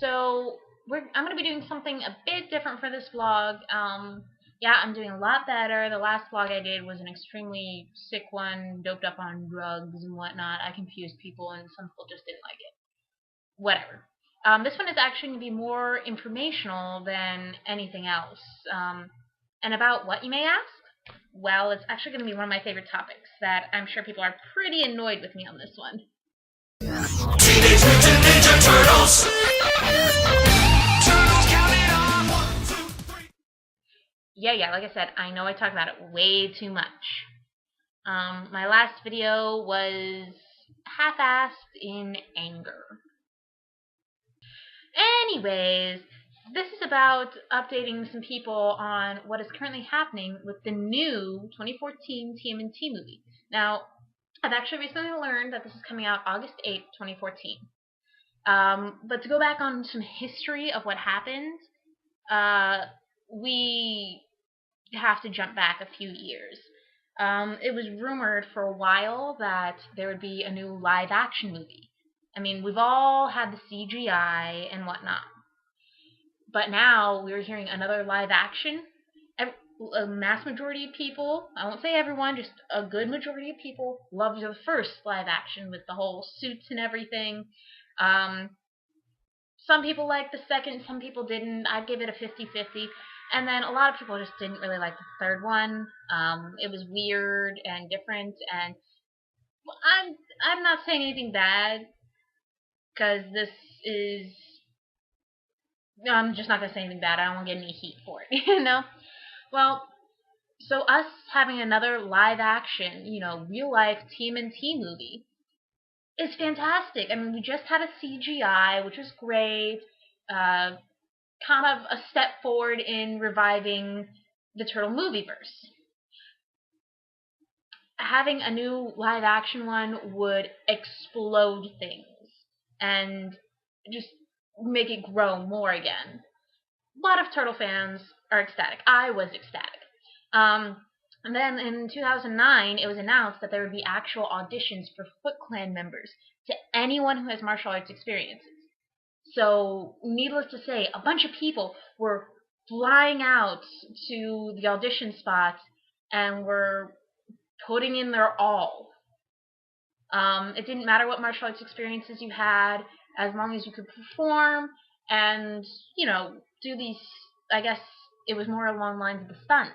So I'm going to be doing something a bit different for this vlog. Yeah, I'm doing a lot better. The last vlog I did was an extremely sick one, doped up on drugs and whatnot. I confused people and some people just didn't like it. Whatever. This one is actually going to be more informational than anything else. And about what, you may ask? Well, it's actually going to be one of my favorite topics that I'm sure people are pretty annoyed with me on this one. Teenage Mutant Ninja Turtles! Turtles counted on 1, 2, 3. Yeah, like I said, I know I talk about it way too much. My last video was half-assed in anger. Anyways, this is about updating some people on what is currently happening with the new 2014 TMNT movie. Now, I've actually recently learned that this is coming out August 8th, 2014. But to go back on some history of what happened, we have to jump back a few years. It was rumored for a while that there would be a new live-action movie. I mean, we've all had the CGI and whatnot. But now we're hearing another live-action. A mass majority of people, I won't say everyone, just a good majority of people, loved the first live-action with the whole suits and everything. Some people liked the second, some people didn't. I'd give it a 50-50. And then a lot of people just didn't really like the third one. It was weird and different, and I'm not saying anything bad, because this is... I'm just not going to say anything bad. I don't want to get any heat for it, you know? Well, so us having another live-action, real-life TMNT movie is fantastic. I mean, we just had a CGI, which was great. Kind of a step forward in reviving the Turtle movieverse. Having a new live-action one would explode things and just make it grow more again. A lot of Turtle fans are ecstatic. I was ecstatic. And then in 2009, it was announced that there would be actual auditions for Foot Clan members to anyone who has martial arts experiences. So, needless to say, a bunch of people were flying out to the audition spots and were putting in their all. It didn't matter what martial arts experiences you had, as long as you could perform and, do these, I guess it was more along the lines of the stunts.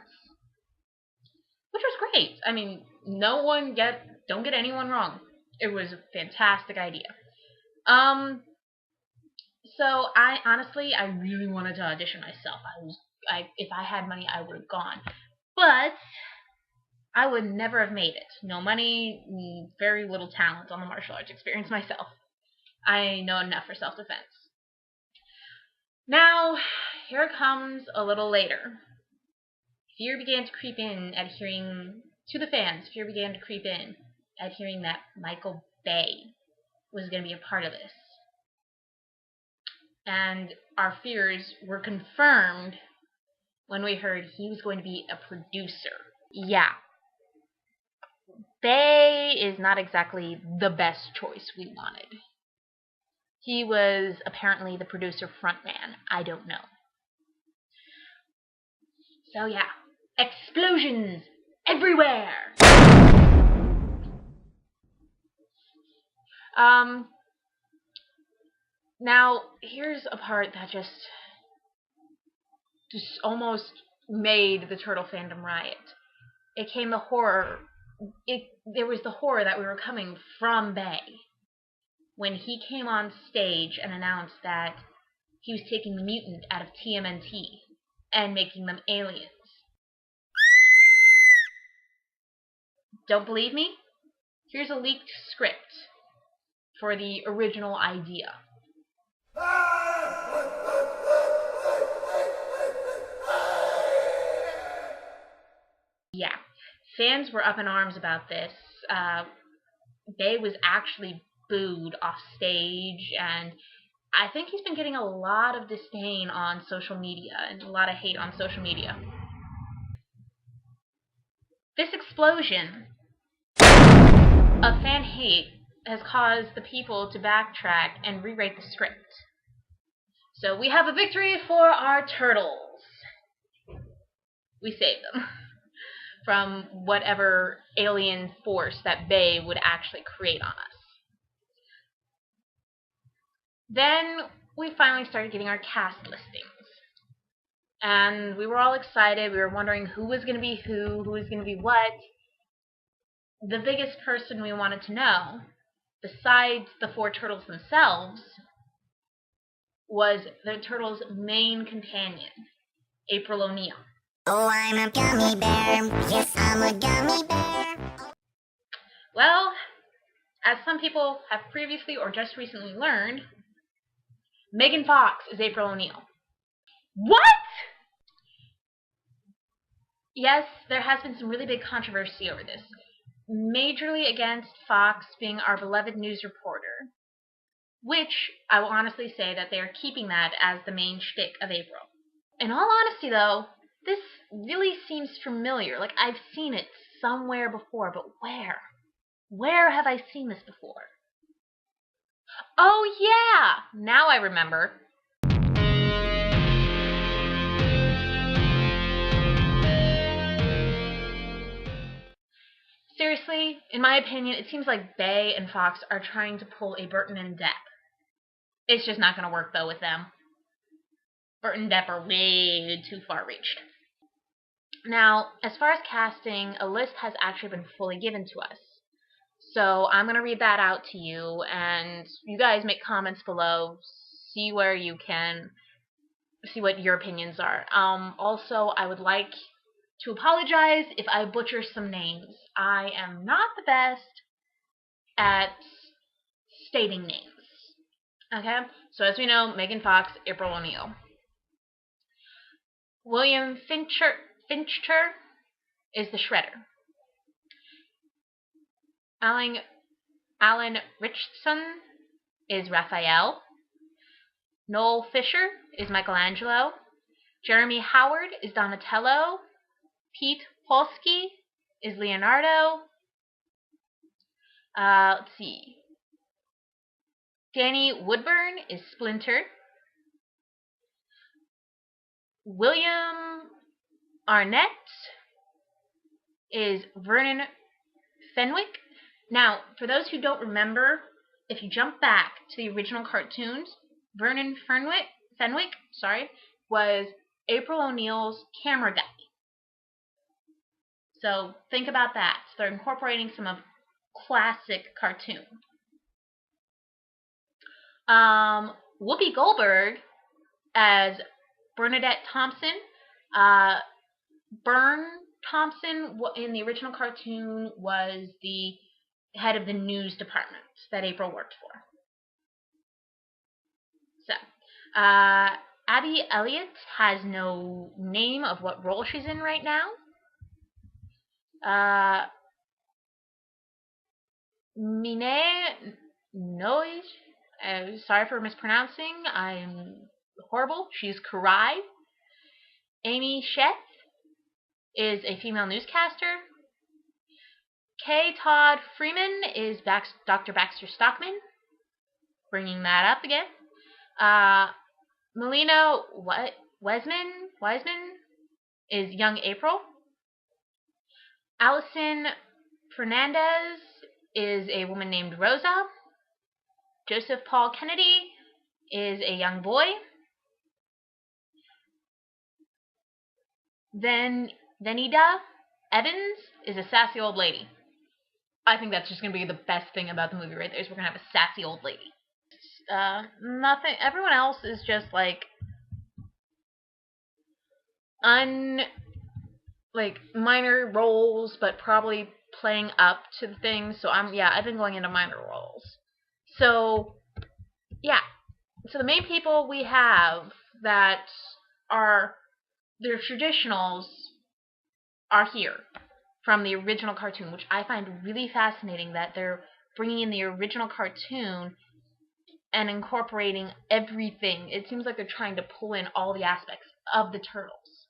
Which was great. I mean, don't get anyone wrong. It was a fantastic idea. So I really wanted to audition myself. If I had money, I would have gone. But I would never have made it. No money, very little talent on the martial arts experience myself. I know enough for self-defense. Now, here it comes a little later. Fear began to creep in at hearing, to the fans, fear began to creep in at hearing that Michael Bay was going to be a part of this. And our fears were confirmed when we heard he was going to be a producer. Yeah. Bay is not exactly the best choice we wanted. He was apparently the producer frontman. I don't know. So yeah. Explosions everywhere! Now, here's a part that just almost made the Turtle fandom riot. There was the horror that we were coming from Bay when he came on stage and announced that he was taking the mutant out of TMNT and making them aliens. Don't believe me? Here's a leaked script for the original idea. Yeah, fans were up in arms about this. Bay was actually booed off stage, and I think he's been getting a lot of disdain on social media and a lot of hate on social media. This explosion of fan hate has caused the people to backtrack and rewrite the script. So we have a victory for our turtles. We saved them from whatever alien force that Bay would actually create on us. Then we finally started getting our cast listings. And we were all excited. We were wondering who was going to be who was going to be what. The biggest person we wanted to know, besides the 4 turtles themselves, was the turtles' main companion, April O'Neil. Oh, I'm a gummy bear. Yes, I'm a gummy bear. Well, as some people have previously or just recently learned, Megan Fox is April O'Neil. What? Yes, there has been some really big controversy over this. Majorly against Fox being our beloved news reporter, which I will honestly say that they are keeping that as the main shtick of April. In all honesty, though, this really seems familiar. Like I've seen it somewhere before, but where? Where have I seen this before? Oh yeah! Now I remember. Seriously, in my opinion, it seems like Bay and Fox are trying to pull a Burton and Depp. It's just not going to work, though, with them. Burton and Depp are way too far-reached. Now, as far as casting, a list has actually been fully given to us. So I'm going to read that out to you, and you guys make comments below, see where you can, see what your opinions are. Also, I would like to apologize if I butcher some names. I am not the best at stating names. Okay? So as we know, Megan Fox, April O'Neil. William Fincher is the Shredder. Alan Richardson is Raphael. Noel Fisher is Michelangelo. Jeremy Howard is Donatello. Pete Polsky is Leonardo. Let's see. Danny Woodburn is Splinter. William Arnett is Vernon Fenwick. Now, for those who don't remember, if you jump back to the original cartoons, Vernon Fenwick, was April O'Neil's camera guy. So think about that. So they're incorporating some of classic cartoon. Whoopi Goldberg as Bernadette Thompson. Bern Thompson in the original cartoon was the head of the news department that April worked for. So, Abby Elliott has no name of what role she's in right now. Mine Noise, sorry for mispronouncing, I'm horrible. She's Karai. Amy Sheth is a female newscaster. K. Todd Freeman is Dr. Baxter Stockman. Bringing that up again. Melina Wiseman is young April. Allison Fernandez is a woman named Rosa. Joseph Paul Kennedy is a young boy. Then Venida Evans is a sassy old lady. I think that's just going to be the best thing about the movie right there, is we're going to have a sassy old lady. Nothing. Everyone else is just like minor roles, but probably playing up to the thing. So I've been going into minor roles. So yeah. So the main people we have that are their traditionals are here from the original cartoon, which I find really fascinating that they're bringing in the original cartoon and incorporating everything. It seems like they're trying to pull in all the aspects of the Turtles.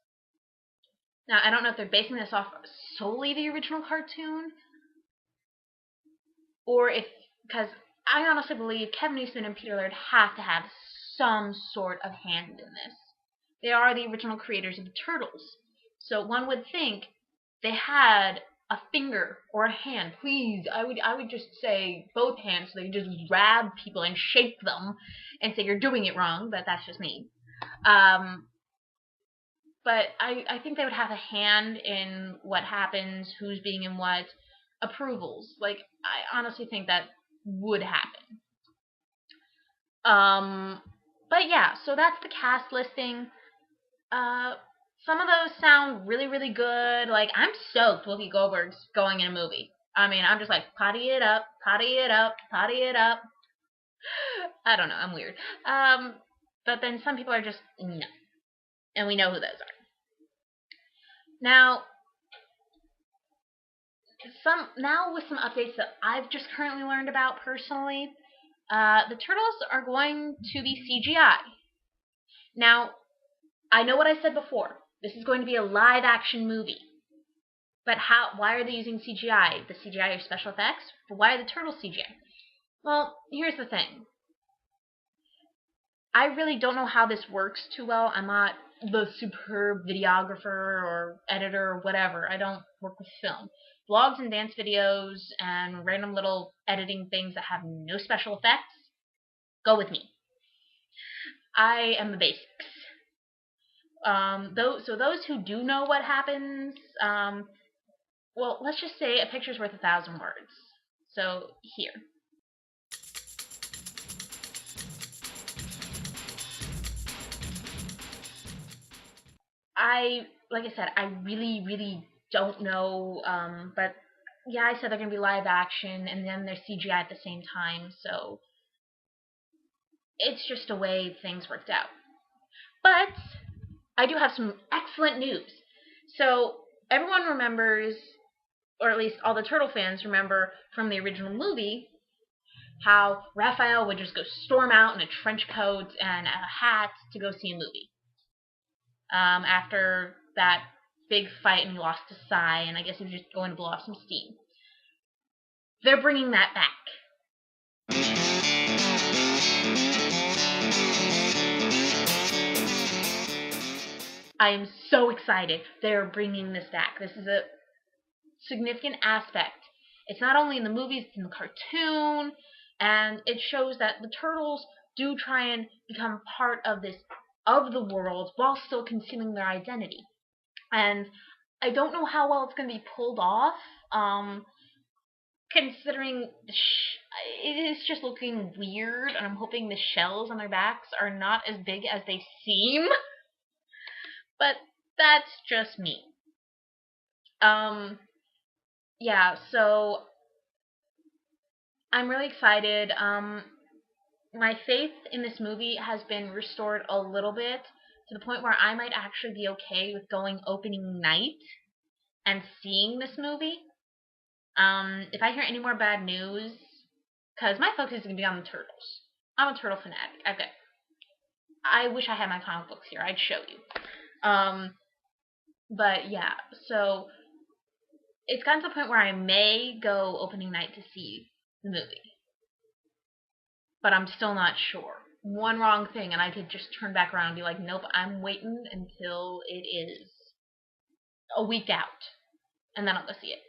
Now, I don't know if they're basing this off solely the original cartoon, or because I honestly believe Kevin Eastman and Peter Laird have to have some sort of hand in this. They are the original creators of the Turtles. So one would think they had a finger or a hand. Please, I would just say both hands so they can just grab people and shake them and say you're doing it wrong, but that's just me. Um, but I think they would have a hand in what happens, who's being in what, approvals. Like, I honestly think that would happen. Um, but yeah, so that's the cast listing. Uh, some of those sound really, really good. Like, I'm stoked Whoopi Goldberg's going in a movie. I mean, I'm just like, potty it up, potty it up, potty it up. I don't know, I'm weird. But then some people are just, no. And we know who those are. Now, with some updates that I've just currently learned about personally, the Turtles are going to be CGI. Now, I know what I said before. This is going to be a live action movie. But why are they using CGI? The CGI are special effects? But why are the turtles CGI? Well, here's the thing. I really don't know how this works too well. I'm not the superb videographer or editor or whatever. I don't work with film. Vlogs and dance videos and random little editing things that have no special effects, go with me. I am the basics. Those who do know what happens, well, let's just say a picture's worth 1,000 words. So here. Like I said, I really, really don't know. But yeah, I said they're gonna be live action, and then they're CGI at the same time. So it's just a way things worked out. But I do have some excellent news. So everyone remembers, or at least all the Turtle fans remember from the original movie, how Raphael would just go storm out in a trench coat and a hat to go see a movie. After that big fight and he lost to Sai, and I guess he was just going to blow off some steam. They're bringing that back. I am so excited they're bringing this back. This is a significant aspect. It's not only in the movies, it's in the cartoon, and it shows that the turtles do try and become part of the world while still concealing their identity. And I don't know how well it's going to be pulled off, considering it is just looking weird, and I'm hoping the shells on their backs are not as big as they seem. But that's just me. Yeah, so I'm really excited. My faith in this movie has been restored a little bit to the point where I might actually be okay with going opening night and seeing this movie. If I hear any more bad news, because my focus is going to be on the turtles. I'm a turtle fanatic. I wish I had my comic books here. I'd show you. But yeah, so it's gotten to the point where I may go opening night to see the movie. But I'm still not sure. One wrong thing and I could just turn back around and be like, nope, I'm waiting until it is a week out. And then I'll go see it.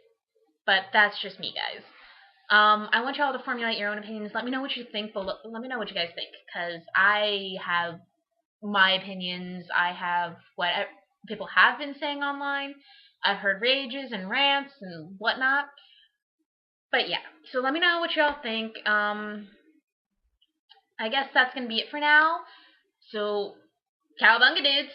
But that's just me, guys. I want y'all to formulate your own opinions. Let me know what you think below. Let me know what you guys think, because I have my opinions. I have what people have been saying online. I've heard rages and rants and whatnot. But yeah, so let me know what y'all think. I guess that's gonna be it for now. So, cowabunga dudes!